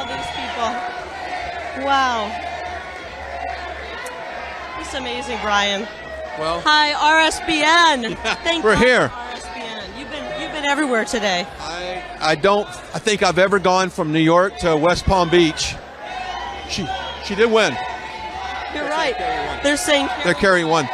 these people. Wow. It's amazing, Brian. Well, hi, RSBN. Thank we're God here. for RSBN. You've been everywhere today. I think I've ever gone from New York to West Palm Beach. She did win. You're right. They're saying They're carrying one.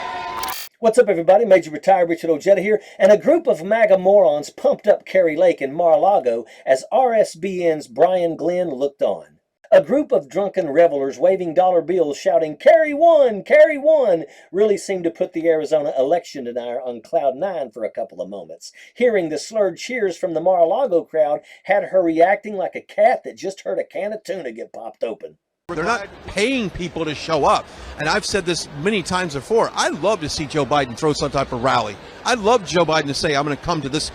What's up, everybody? Major Retired Richard Ojeda here, and a group of MAGA morons pumped up Kari Lake in Mar-A-Lago as RSBN's Brian Glenn looked on. A group of drunken revelers waving dollar bills shouting, "Kari won! Kari won!" really seemed to put the Arizona election denier on cloud nine for a couple of moments. Hearing the slurred cheers from the Mar-A-Lago crowd had her reacting like a cat that just heard a can of tuna get popped open. They're not paying people to show up. And I've said this many times before. I'd love to see Joe Biden throw some type of rally. I'd love Joe Biden to say, I'm going to come to this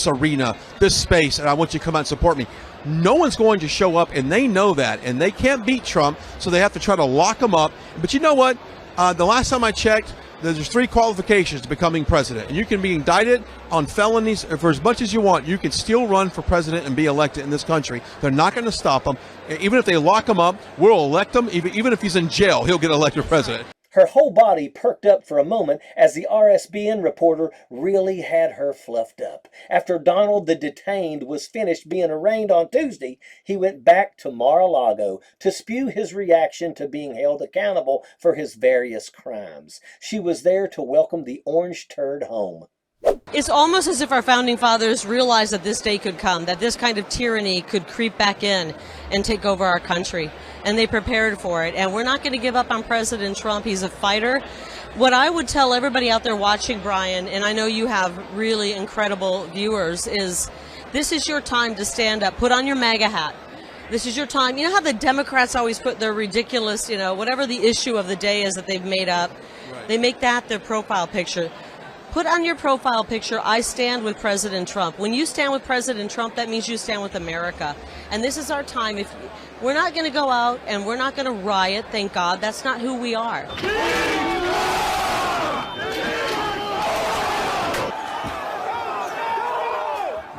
arena, this space, and I want you to come out and support me. No one's going to show up, and they know that. And they can't beat Trump, so they have to try to lock him up. But you know what? The last time I checked, there's 3 qualifications to becoming president. And you can be indicted on felonies for as much as you want. You can still run for president and be elected in this country. They're not going to stop him. Even if they lock him up, we'll elect him. Even if he's in jail, he'll get elected president. Her whole body perked up for a moment as the RSBN reporter really had her fluffed up. After Donald the detained was finished being arraigned on Tuesday, he went back to Mar-A-Lago to spew his reaction to being held accountable for his various crimes. She was there to welcome the orange turd home. It's almost as if our founding fathers realized that this day could come, that this kind of tyranny could creep back in and take over our country. And they prepared for it. And we're not going to give up on President Trump. He's a fighter. What I would tell everybody out there watching, Brian, and I know you have really incredible viewers, is this is your time to stand up. Put on your MAGA hat. This is your time. You know how the Democrats always put their ridiculous, whatever the issue of the day is that they've made up, right. They make that their profile picture. Put on your profile picture, I stand with President Trump. When you stand with President Trump, that means you stand with America. And this is our time. If we're not going to go out and we're not going to riot, thank God. That's not who we are.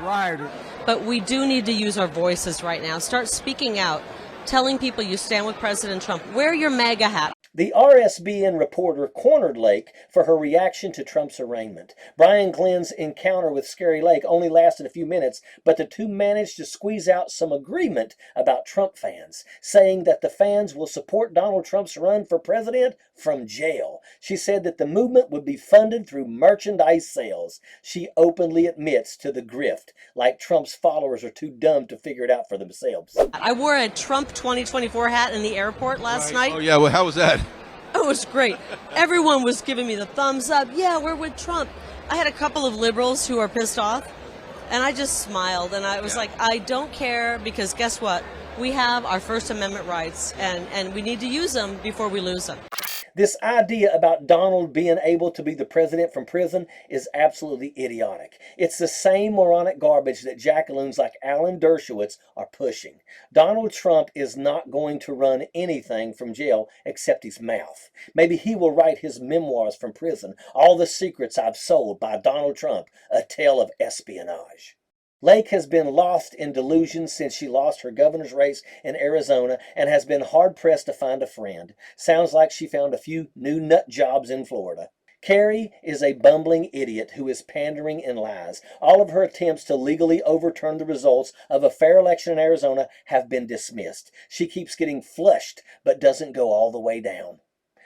Right. But we do need to use our voices right now. Start speaking out, telling people you stand with President Trump. Wear your MAGA hat. The RSBN reporter cornered Lake for her reaction to Trump's arraignment. Brian Glenn's encounter with Kari Lake only lasted a few minutes, but the two managed to squeeze out some agreement about Trump fans, saying that the fans will support Donald Trump's run for president from jail. She said that the movement would be funded through merchandise sales. She openly admits to the grift, like Trump's followers are too dumb to figure it out for themselves. I wore a Trump 2024 hat in the airport last night. Oh, yeah. Well, how was that? It was great. Everyone was giving me the thumbs up. Yeah, we're with Trump. I had a couple of liberals who are pissed off, and I just smiled, and I was like, I don't care, because guess what? We have our First Amendment rights, and we need to use them before we lose them. This idea about Donald being able to be the president from prison is absolutely idiotic. It's the same moronic garbage that jackaloons like Alan Dershowitz are pushing. Donald Trump is not going to run anything from jail except his mouth. Maybe he will write his memoirs from prison, All the Secrets I've Sold by Donald Trump, a tale of espionage. Lake has been lost in delusions since she lost her governor's race in Arizona and has been hard-pressed to find a friend. Sounds like she found a few new nut jobs in Florida. Kari is a bumbling idiot who is pandering and lies. All of her attempts to legally overturn the results of a fair election in Arizona have been dismissed. She keeps getting flushed, but doesn't go all the way down.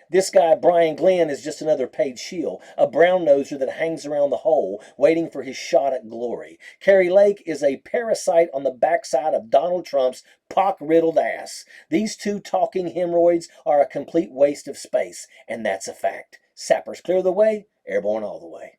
This guy, Brian Glenn, is just another paid shield, a brown-noser that hangs around the hole, waiting for his shot at glory. Kari Lake is a parasite on the backside of Donald Trump's pock-riddled ass. These two talking hemorrhoids are a complete waste of space, and that's a fact. Sappers clear the way, airborne all the way.